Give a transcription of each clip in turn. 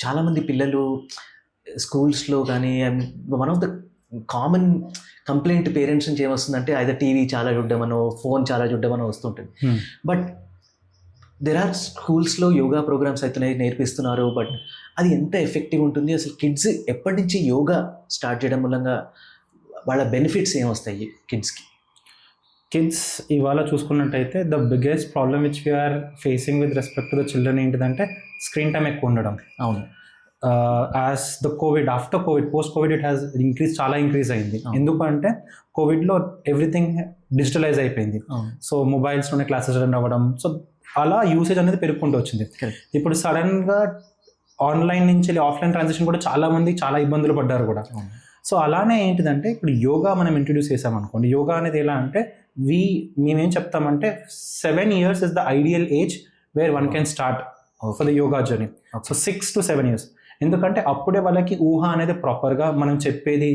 చాలామంది పిల్లలు స్కూల్స్లో కానీ one of the common complaint parents నుంచి ఏమొస్తుందంటే అయితే టీవీ చాలా చూడమనో ఫోన్ చాలా చూడమనో వస్తుంటుంది. బట్ దెర్ ఆర్ స్కూల్స్లో యోగా ప్రోగ్రామ్స్ అయితే నేర్పిస్తున్నారు. బట్ అది ఎంత ఎఫెక్టివ్ ఉంటుంది, అసలు కిడ్స్ ఎప్పటి నుంచి యోగా స్టార్ట్ చేయడం మూలంగా వాళ్ళ బెనిఫిట్స్ ఏమొస్తాయి కిడ్స్కి? కిడ్స్ ఇవాళ చూసుకున్నట్టయితే the biggest problem which we are facing with respect to the children ఏంటిదంటే స్క్రీన్ టైం ఎక్కువ ఉండడం. అవును. As the COVID, after COVID, post COVID it has increase అయింది. ఎందుకంటే కోవిడ్లో ఎవ్రీథింగ్ డిజిటలైజ్ అయిపోయింది. సో మొబైల్స్లోనే క్లాసెస్ అటెండ్ అవ్వడం, సో అలా యూసేజ్ అనేది పెరుగుకుంటూ వచ్చింది. ఇప్పుడు సడన్గా ఆన్లైన్ నుంచి ఆఫ్లైన్ ట్రాన్సాక్షన్ కూడా చాలామంది చాలా ఇబ్బందులు పడ్డారు కూడా. సో అలానే ఏంటిదంటే ఇప్పుడు యోగా మనం ఇంట్రడ్యూస్ చేసామనుకోండి, యోగా అనేది ఎలా అంటే మేమేం చెప్తామంటే 7 years is the ideal age where one can start for the yoga journey. So 6 to 7 years, ఎందుకంటే అప్పుడే వాళ్ళకి ఊహ అనేది ప్రాపర్గా మనం చెప్పేది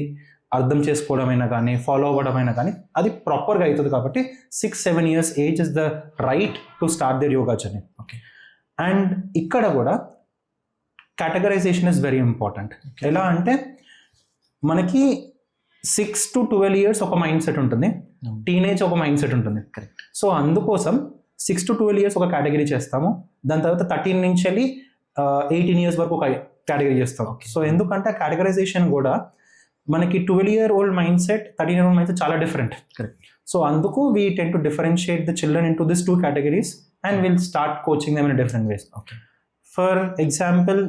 అర్థం చేసుకోవడమైనా కానీ ఫాలో అవ్వడమైనా కానీ అది ప్రాపర్గా అవుతుంది. కాబట్టి 6-7 years age is the right to start their yoga journey. Okay. And ఇక్కడ కూడా కేటగరైజేషన్ ఇస్ వెరీ ఇంపార్టెంట్. ఎలా అంటే మనకి 6 to 12 years ఒక మైండ్ సెట్ ఉంటుంది, టీనేజ్ ఒక మైండ్ సెట్ ఉంటుంది. కరెక్ట్. సో అందుకోసం 6 to 12 years ఒక కేటగిరీ చేస్తాము, దాని తర్వాత 13 నుంచి వెళ్ళి 18 years వరకు ఒక కేటగిరీ చేస్తాం. సో ఎందుకంటే కేటగరైజేషన్ కూడా మనకి 12-year-old mind set, 13-year-old mind set చాలా డిఫరెంట్. కరెక్ట్. సో అందుకు we tend to differentiate the children in to this 2 categories and will start coaching them in different ways. Okay. For example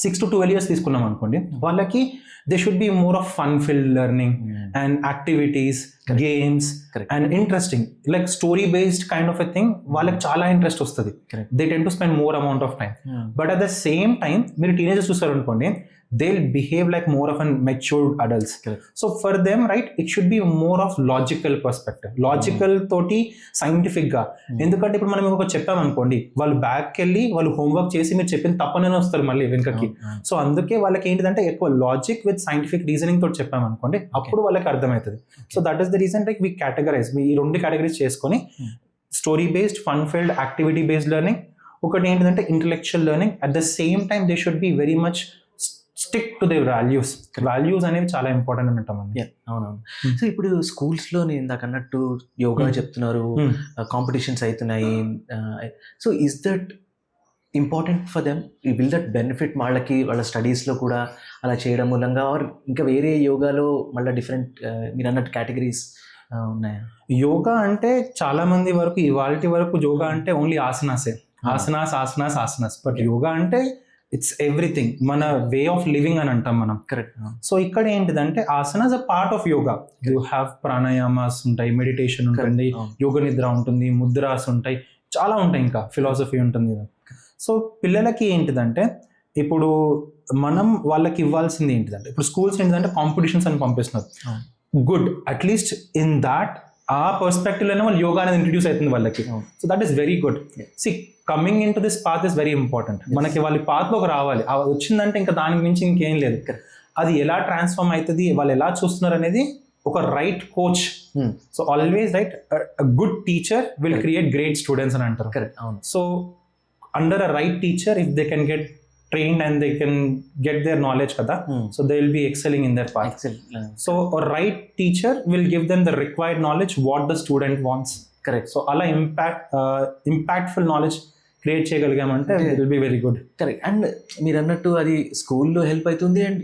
6 to 12 years తీసుకున్నాం అనుకోండి, వాళ్ళకి they should be more of fun field learning and activities, games and interesting like story based kind of a thing వాళ్ళకి చాలా interest వస్తుంది. They ten to spend more amount of time. But at the same time మీరు teenagers చూస్తారు అనుకోండి, they'll behave like more of an matured adults. Correct. So for them, right, it should be more of logical perspective, logical తోటి scientific గా. ఎందుకంటే ఇప్పుడు మనం ఒక చెప్పామనుకోండి, వాళ్ళు బ్యాక్కి వెళ్ళి వాళ్ళు హోంవర్క్ చేసి మీరు చెప్పిన తప్పనే వస్తారు మళ్ళీ వెనుకకి. సో అందుకే వాళ్ళకి ఏంటిదంటే ఎక్కువ లాజిక్ విత్ సైంటిఫిక్ రీజనింగ్ తోటి చెప్పామనుకోండి, అప్పుడు వాళ్ళకి అర్థమవుతుంది. So that is the reason like we categorize, ఈ 2 categories చేసుకొని story based, fun filled, activity based learning. ఒకటి ఏంటిదంటే intellectual learning. At the same time they should be very much stick to the values అనేవి చాలా important అంటామండి. అవునవును. So ఇప్పుడు స్కూల్స్లో నేను ఇందాక అన్నట్టు యోగా చెప్తున్నారు, కాంపిటీషన్స్ అవుతున్నాయి. So is that important for them? Will that benefit వాళ్ళకి వాళ్ళ స్టడీస్లో కూడా అలా చేయడం మూలంగా, ఆర్ ఇంకా వేరే యోగాలో మళ్ళీ డిఫరెంట్ మీరు అన్నట్టు కేటగిరీస్ ఉన్నాయా? యోగా అంటే చాలా మంది వరకు ఇవాల్టి వరకు యోగా అంటే ఓన్లీ ఆసనాసే, ఆసనాస్. బట్ యోగా అంటే ఇట్స్ ఎవ్రీథింగ్, మన వే ఆఫ్ లివింగ్ అని అంటాం మనం. కరెక్ట్. సో ఇక్కడ ఏంటిదంటే asanas a part of yoga. You have pranayamas ఉంటాయి, మెడిటేషన్ ఉంటుంది, యోగ నిద్ర ఉంటుంది, ముద్రాస్ ఉంటాయి, చాలా ఉంటాయి, ఇంకా ఫిలాసఫీ ఉంటుంది. సో పిల్లలకి ఏంటిదంటే ఇప్పుడు మనం వాళ్ళకి ఇవ్వాల్సింది ఏంటిదంటే, ఇప్పుడు స్కూల్స్ ఏంటిదంటే కాంపిటీషన్స్ అని పంపిస్తున్నారు. గుడ్, అట్లీస్ట్ ఇన్ దాట్ ఆ పర్స్పెక్టివ్లోనే వాళ్ళు యోగా అనేది ఇంట్రడ్యూస్ అవుతుంది వాళ్ళకి. So that is very good. See coming into this path is very important. మనకి వాళ్ళ పాత్లోకి రావాలి, వచ్చిందంటే ఇంకా దానికి మించి ఇంకేం లేదు. అది ఎలా ట్రాన్స్ఫార్మ్ అవుతుంది, వాళ్ళు ఎలా చూస్తున్నారు అనేది ఒక right coach. So always right, good teacher will create great students అని అంటారు. కరెక్ట్. అవును. So under a right teacher, if they can get trained and they can get their knowledge kada, so they will be excelling in their path. So a right teacher will give them the required knowledge what the student wants. Correct. So ala impactful knowledge create చేయగలిగామంటే it will be very good. Correct. And మీరు అన్నట్టు అది స్కూల్లో help అవుతుంది, and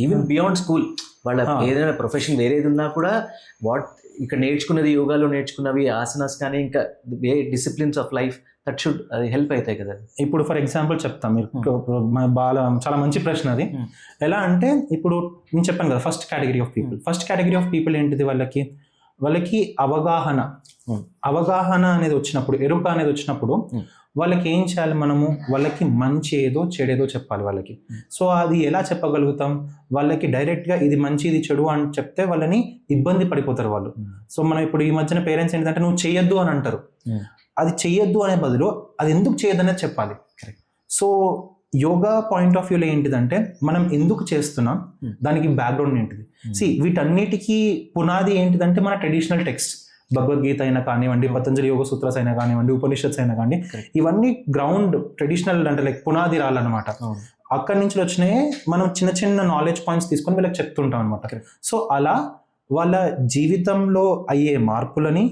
even beyond school వాళ్ళ ఏదైనా profession వేరేది ఉన్నా కూడా ఇక్కడ నేర్చుకున్నది, యోగాలో నేర్చుకున్నవి, ఆసనాస్ కానీ ఇంకా disciplines of life that should అది హెల్ప్ అవుతాయి కదా. ఇప్పుడు ఫర్ ఎగ్జాంపుల్ చెప్తాం, మీరు చాలా మంచి ప్రశ్న అది. ఎలా అంటే ఇప్పుడు నేను చెప్పాను కదా, ఫస్ట్ కేటగిరీ ఆఫ్ పీపుల్ ఏంటిది, వాళ్ళకి అవగాహన అనేది వచ్చినప్పుడు, ఎరుక అనేది వచ్చినప్పుడు వాళ్ళకి ఏం చేయాలి, మనము వాళ్ళకి మంచి ఏదో చెడేదో చెప్పాలి వాళ్ళకి. సో అది ఎలా చెప్పగలుగుతాం, వాళ్ళకి డైరెక్ట్గా ఇది మంచి ఇది చెడు అని చెప్తే వాళ్ళని ఇబ్బంది పడిపోతారు వాళ్ళు. సో మనం ఇప్పుడు ఈ మధ్యన పేరెంట్స్ ఏంటంటే నువ్వు చేయొద్దు అని అంటారు. అది చెయ్యొద్దు అనే బదులు అది ఎందుకు చేయొద్దు అనేది చెప్పాలి. సో యోగా పాయింట్ ఆఫ్ వ్యూలో ఏంటిదంటే మనం ఎందుకు చేస్తున్నాం, దానికి బ్యాక్గ్రౌండ్ ఏంటిది. వీటన్నిటికీ పునాది ఏంటిదంటే మన ట్రెడిషనల్ టెక్స్ట్, భగవద్గీత అయినా కానివ్వండి, పతంజలి యోగ సూత్రాస్ అయినా కానివ్వండి, ఉపనిషత్స్ అయినా కానీ, ఇవన్నీ గ్రౌండ్ ట్రెడిషనల్ అంటే లైక్ పునాది రాళ్ళనమాట. అక్కడి నుంచి వచ్చినాయి మనం చిన్న చిన్న నాలెడ్జ్ పాయింట్స్ తీసుకొని వీళ్ళకి చెప్తుంటాం అనమాట. సో అలా వాళ్ళ జీవితంలో అయ్యే మార్పులని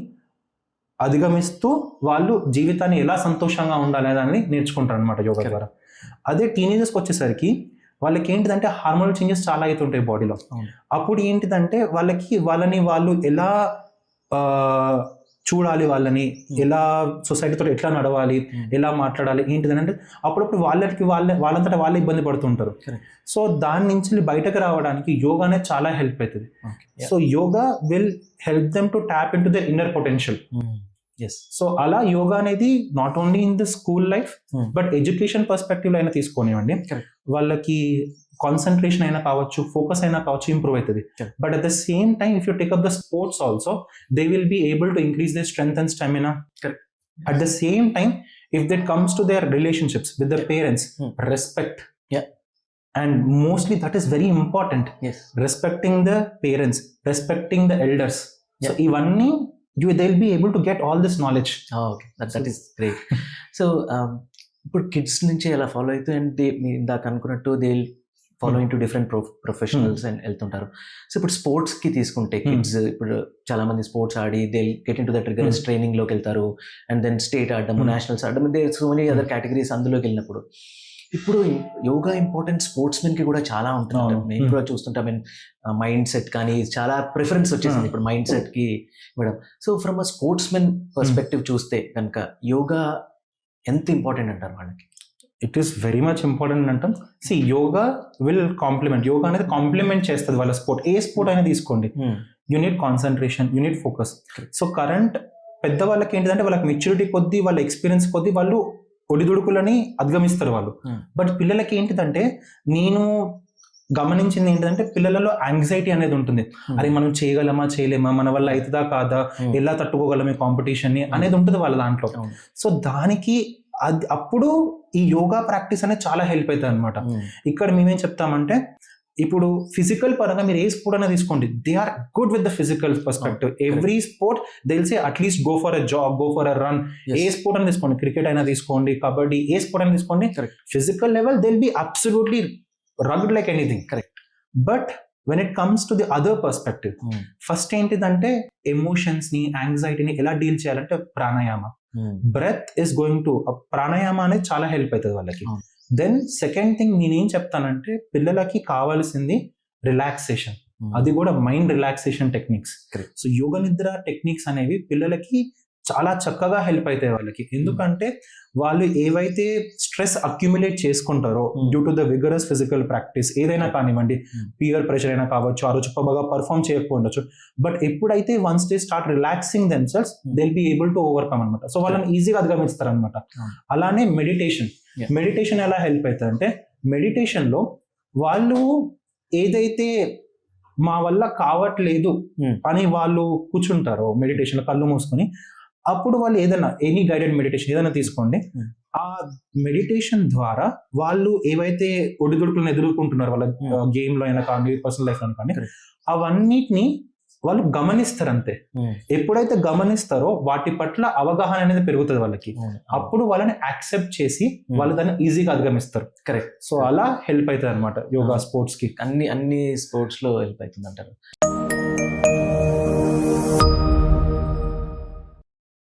అధిగమిస్తూ వాళ్ళు జీవితాన్ని ఎలా సంతోషంగా ఉండాలి అని నేర్చుకుంటారు అనమాట యోగా ద్వారా. అదే టీనేజర్స్కి వచ్చేసరికి వాళ్ళకి ఏంటిదంటే హార్మోనల్ చేంజెస్ చాలా అవుతుంటాయి బాడీలో. అప్పుడు ఏంటిదంటే వాళ్ళని వాళ్ళు ఎలా చూడాలి, వాళ్ళని ఎలా సొసైటీతో ఎట్లా నడవాలి, ఎలా మాట్లాడాలి ఏంటిదని అంటే అప్పుడప్పుడు వాళ్ళంతటా వాళ్ళే ఇబ్బంది పడుతుంటారు. సో దాని నుంచి బయటకు రావడానికి యోగా అనేది చాలా హెల్ప్ అవుతుంది. So yoga will help them to tap in to their inner potential. So అలా యోగా అనేది not only in the school life but education perspective లో అయినా తీసుకోనివ్వండి, వాళ్ళకి కాన్సన్ట్రేషన్ అయినా కావచ్చు, ఫోకస్ అయినా కావచ్చు, ఇంప్రూవ్ అవుతుంది. But at the same time if you take up the sports also they will be able to increase their strength and stamina. At the same time if that comes to their relationships with their parents, respect, and mostly that is very important. Respecting the parents, respecting the elders. So ivanni they'll be able to get all this knowledge. Okay, that is great. So ఇప్పుడు kids నుంచి ఎలా follow అవుతూ and ఇందాక అనుకున్నట్టు they follow into different professionals and వెళ్తుంటారు. So ఇప్పుడు స్పోర్ట్స్కి తీసుకుంటే కిడ్స్ ఇప్పుడు చాలా మంది స్పోర్ట్స్ ఆడి they get into that rigorous ట్రైనింగ్లోకి వెళ్తారు అండ్ దెన్ స్టేట్ ఆడడం, నేషనల్స్ ఆడడం, they so many other categories అందులోకి వెళ్ళినప్పుడు ఇప్పుడు యోగా ఇంపార్టెంట్ స్పోర్ట్స్ మెన్కి కూడా చాలా ఉంటుంది. నేను కూడా చూస్తుంటా, మీన్ మైండ్ సెట్ కానీ చాలా ప్రిఫరెన్స్ వచ్చేసింది ఇప్పుడు మైండ్ సెట్కి ఇవ్వడం. So from a sports men perspective చూస్తే కనుక యోగా ఎంత ఇంపార్టెంట్ అంటారు వాళ్ళకి? It is very much important అంటాం. యోగా విల్ కాంప్లిమెంట్, యోగా అనేది కాంప్లిమెంట్ చేస్తుంది వాళ్ళ స్పోర్ట్. ఏ స్పోర్ట్ అయినా తీసుకోండి, you need concentration, you need focus. So current పెద్దవాళ్ళకి ఏంటిదంటే వాళ్ళకి మెచ్యూరిటీ కొద్దీ, వాళ్ళ ఎక్స్పీరియన్స్ కొద్దీ వాళ్ళు ఒడిదుడుకులని అధిగమిస్తారు వాళ్ళు. బట్ పిల్లలకి ఏంటిదంటే నేను గమనించింది ఏంటంటే పిల్లలలో యాంగ్జైటీ అనేది ఉంటుంది. అరే మనం చేయగలమా చేయలేమా, మన వల్ల అవుతుందా కాదా, ఎలా తట్టుకోగలమే కాంపిటీషన్ ని అనేది ఉంటుంది వాళ్ళ దాంట్లో. సో దానికి అప్పుడు ఈ యోగా ప్రాక్టీస్ అనేది చాలా హెల్ప్ అవుతుంది అనమాట. ఇక్కడ మేమేం చెప్తామంటే ఇప్పుడు ఫిజికల్ పరంగా మీరు ఏ స్పోర్ట్ అయినా తీసుకోండి, they are good with the physical perspective. Every sport they will say at least go for a jog, go for a run. ఏ స్పోర్ట్ అయినా తీసుకోండి, క్రికెట్ అయినా తీసుకోండి, కబడ్డీ, ఏ స్పోర్ట్ అయినా తీసుకోండి, physical level they will be absolutely rugged like anything. Correct. But when it comes to the other perspective, first ఏంటిదంటే emotions ని, యాంగ్జైటీని ఎలా డీల్ చేయాలంటే pranayama, breath is going to, pranayama అనేది చాలా హెల్ప్ అవుతుంది వాళ్ళకి. దెన్ సెకండ్ థింగ్ నేనేం చెప్తానంటే పిల్లలకి కావాల్సింది రిలాక్సేషన్, అది కూడా మైండ్ రిలాక్సేషన్ టెక్నిక్స్. సో యోగ నిద్ర టెక్నిక్స్ అనేవి పిల్లలకి చాలా చక్కగా హెల్ప్ అవుతాయి వాళ్ళకి. ఎందుకంటే వాళ్ళు ఏవైతే స్ట్రెస్ అక్యుములేట్ చేసుకుంటారో due to the vigorous physical practice, ఏదైనా కానివ్వండి, పియర్ ప్రెషర్ అయినా కావచ్చు, ఆ రోజు బాగా పర్ఫామ్ చేయకపోవచ్చు, బట్ ఎప్పుడైతే once they start relaxing themselves they will be able to overcome అనమాట. సో వాళ్ళని ఈజీగా అధిగమిస్తారు అనమాట. అలానే మెడిటేషన్ ఎలా హెల్ప్ అవుతుంది అంటే మెడిటేషన్ లో వాళ్ళు ఏదైతే మా వల్ల కావట్లేదు అని వాళ్ళు కూర్చుంటారో మెడిటేషన్ లో కళ్ళు మూసుకొని, అప్పుడు వాళ్ళు ఏదైనా ఎనీ గైడెడ్ మెడిటేషన్ ఏదైనా తీసుకోండి, ఆ మెడిటేషన్ ద్వారా వాళ్ళు ఏవైతే ఒడిదుడుకులను ఎదుర్కొంటున్నారో వాళ్ళ గేమ్ లో అయినా కానీ పర్సనల్ లైఫ్ లో కానీ అవన్నిటిని వాళ్ళు గమనిస్తారు అంతే. ఎప్పుడైతే గమనిస్తారో వాటి పట్ల అవగాహన అనేది పెరుగుతుంది వాళ్ళకి. అప్పుడు వాళ్ళని యాక్సెప్ట్ చేసి వాళ్ళు దాన్ని ఈజీగా అధిగమిస్తారు. కరెక్ట్. సో అలా హెల్ప్ అవుతుంది అనమాట యోగా స్పోర్ట్స్ కి. అన్ని స్పోర్ట్స్ లో హెల్ప్ అవుతుంది అంటారు.